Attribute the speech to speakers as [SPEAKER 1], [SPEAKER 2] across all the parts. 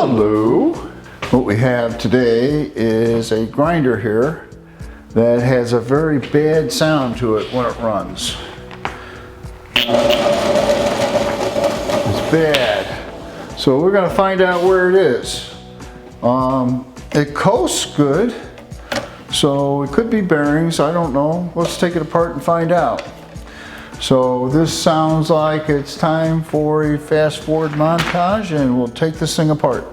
[SPEAKER 1] Hello! What we have today is a grinder here that has a very bad sound to it when it runs. It's bad. So we're going to find out where it is. It coasts good, so it could be bearings, I don't know. Let's take it apart and find out. So this sounds like it's time for a fast forward montage, and we'll take this thing apart.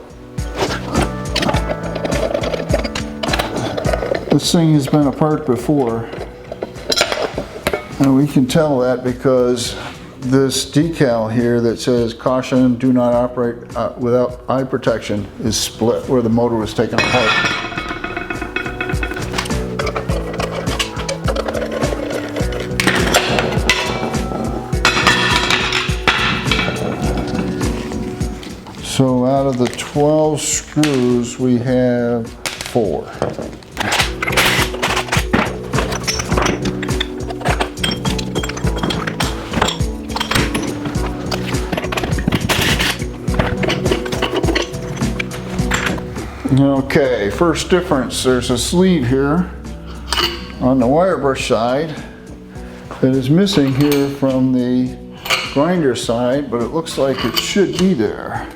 [SPEAKER 1] This thing has been apart before, and we can tell that because this decal here that says caution, do not operate without eye protection is split where the motor was taken apart. So out of the 12 screws, we have 4. Okay, first difference, there's a sleeve here on the wire brush side that is missing here from the grinder side, but it looks like it should be there.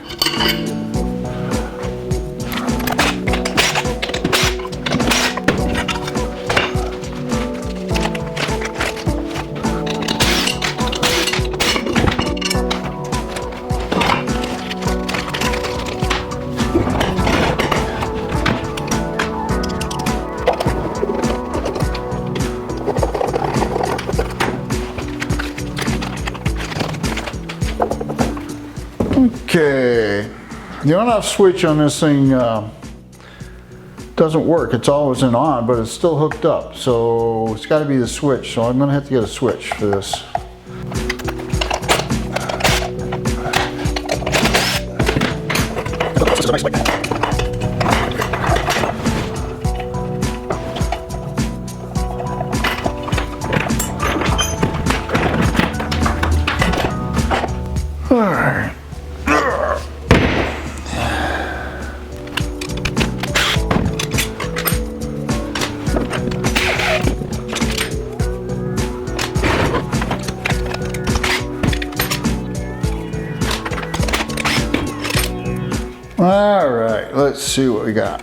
[SPEAKER 1] Okay, the on-off switch on this thing doesn't work. It's always an on, but it's still hooked up. So it's got to be the switch. So I'm going to have to get a switch for this. All right. All right, let's see what we got.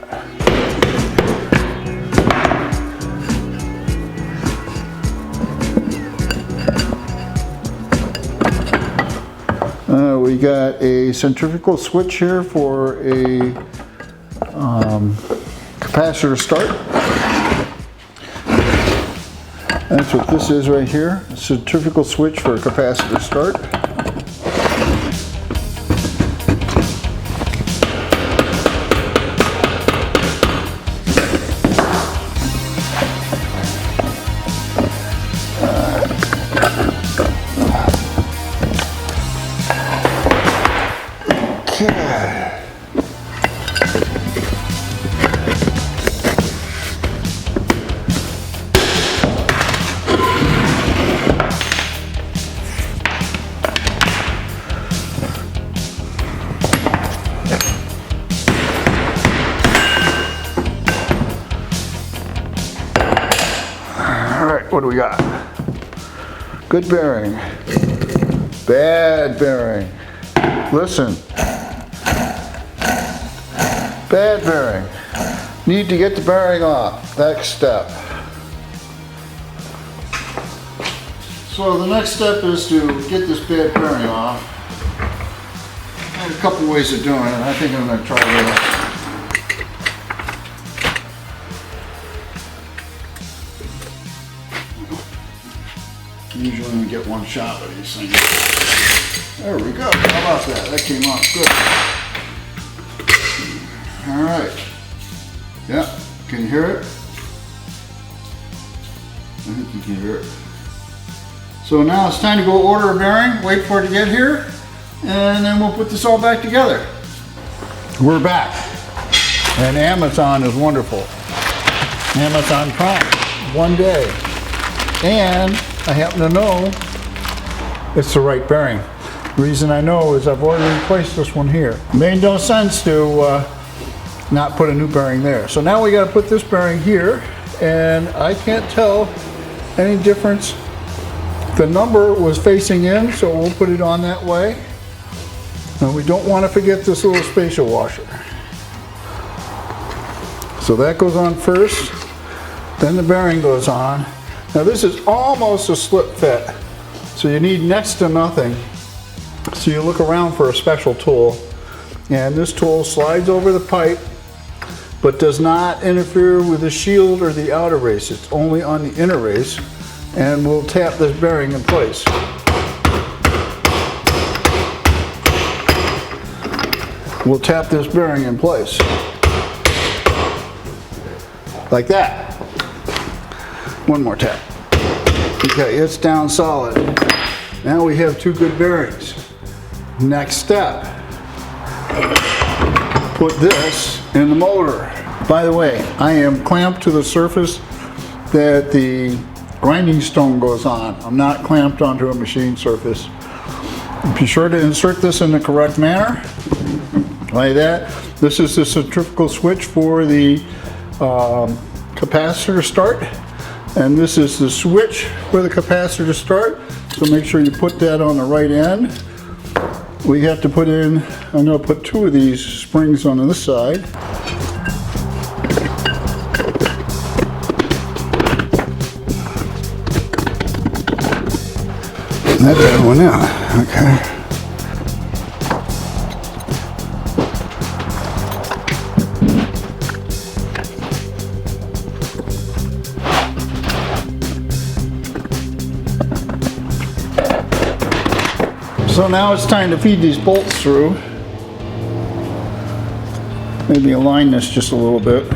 [SPEAKER 1] We got a centrifugal switch here for a capacitor start. That's what this is right here, a centrifugal switch for a capacitor start. What do we got? Good bearing. Bad bearing. Listen. Bad bearing. Need to get the bearing off. Next step. So the next step is to get this bad bearing off. I have a couple ways of doing it. I think I'm going to try this. Usually we get one shot of these things. There we go. How about that? That came off good. All right. Yeah. Can you hear it? I think you can hear it. So now it's time to go order a bearing, wait for it to get here, and then we'll put this all back together. We're back. And Amazon is wonderful. Amazon Prime. One day. And I happen to know it's the right bearing. The reason I know is I've already replaced this one here. Made no sense to not put a new bearing there. So now we got to put this bearing here, and I can't tell any difference. The number was facing in, so we'll put it on that way. Now we don't want to forget this little spacer washer. So that goes on first, then the bearing goes on. Now this is almost a slip fit, so you need next to nothing. So you look around for a special tool, and this tool slides over the pipe but does not interfere with the shield or the outer race. It's only on the inner race, and we'll tap this bearing in place. We'll tap this bearing in place. Like that. One more tap. Okay, it's down solid. Now we have two good bearings. Next step. Put this in the motor. By the way, I am clamped to the surface that the grinding stone goes on. I'm not clamped onto a machine surface. Be sure to insert this in the correct manner, like that. This is the centrifugal switch for the capacitor to start, and this is the switch for the capacitor to start. So make sure you put that on the right end. We have to put in, I'm going to put two of these springs on this side. That bad one out. Okay. So now it's time to feed these bolts through. Maybe align this just a little bit.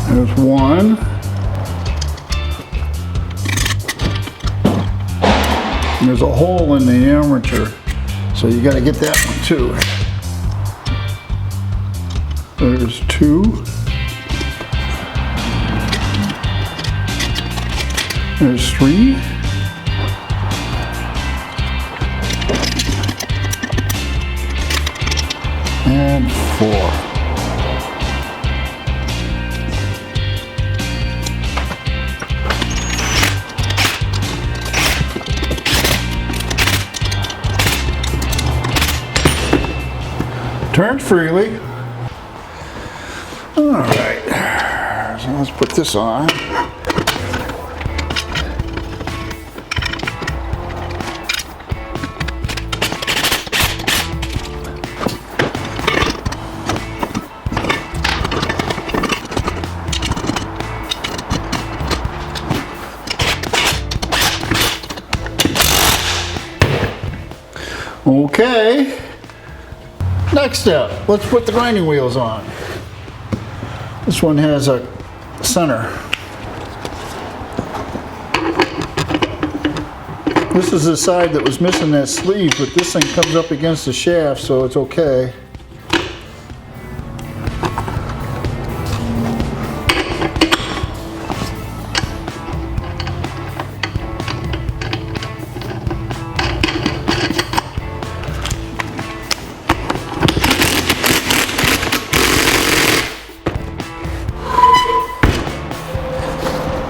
[SPEAKER 1] There's one. And there's a hole in the armature, so you got to get that one too. There's two. There's three. And four. Turn freely. All right, so let's put this on. Okay. Next step, let's put the grinding wheels on. This one has a center. This is the side that was missing that sleeve, but this thing comes up against the shaft, so it's okay.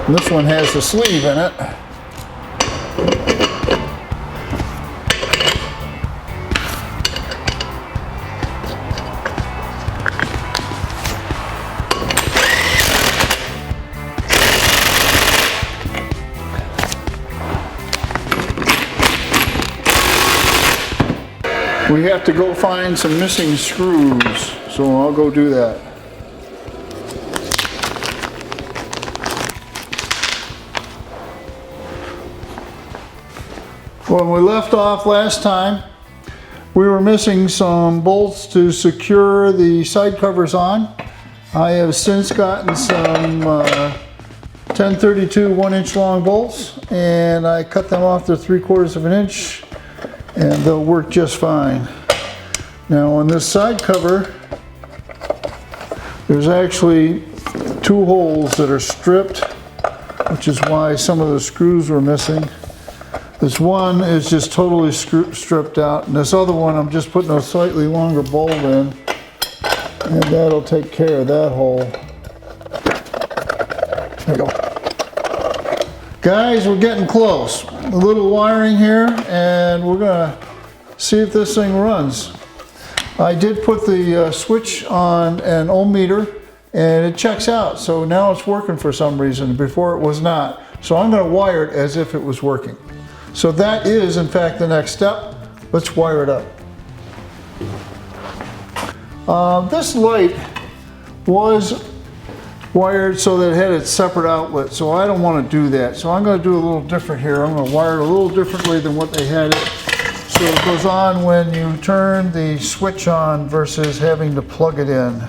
[SPEAKER 1] This one has a sleeve in it. We have to go find some missing screws, so I'll go do that. When we left off last time, we were missing some bolts to secure the side covers on. I have since gotten some 1032 1-inch long bolts, and I cut them off to 3/4 of an inch, and they'll work just fine. Now on this side cover, there's actually 2 holes that are stripped, which is why some of the screws were missing. This one is just totally stripped out, and this other one I'm just putting a slightly longer bolt in, and that'll take care of that hole. There you go. Guys, we're getting close. A little wiring here, and we're gonna see if this thing runs. I did put the switch on an ohm meter, and it checks out, so now it's working for some reason. Before it was not. So I'm gonna wire it as if it was working. So that is, in fact, the next step. Let's wire it up. This light was wired so that it had its separate outlet, so I don't want to do that. So I'm going to do a little different here. I'm going to wire it a little differently than what they had it. So it goes on when you turn the switch on versus having to plug it in.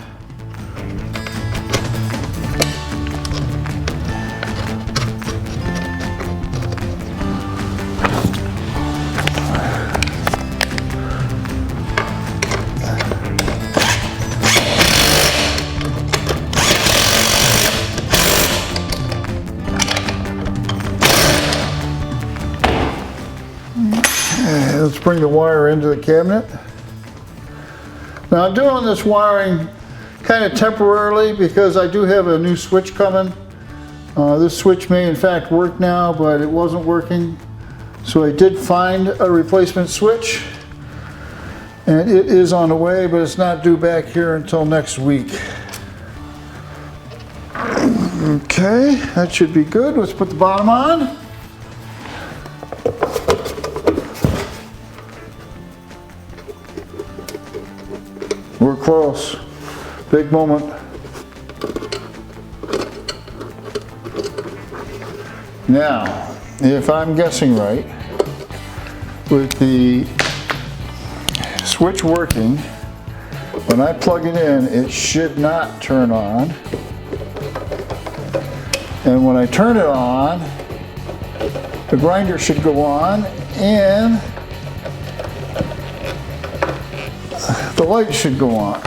[SPEAKER 1] Let's bring the wire into the cabinet. Now I'm doing this wiring kind of temporarily because I do have a new switch coming. This switch may in fact work now, but it wasn't working. So I did find a replacement switch, and it is on the way, but it's not due back here until next week. Okay, that should be good. Let's put the bottom on. We're close. Big moment. Now, if I'm guessing right, with the switch working, when I plug it in, it should not turn on. And when I turn it on, the grinder should go on, and the light should go on.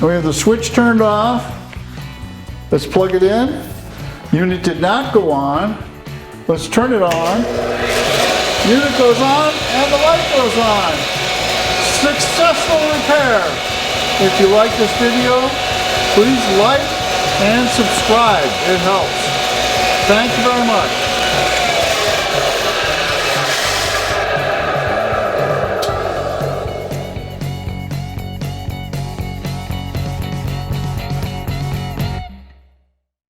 [SPEAKER 1] We have the switch turned off. Let's plug it in. Unit did not go on. Let's turn it on. Unit goes on and the light goes on. Successful repair. If you like this video, please like and subscribe. It helps. Thank you very much.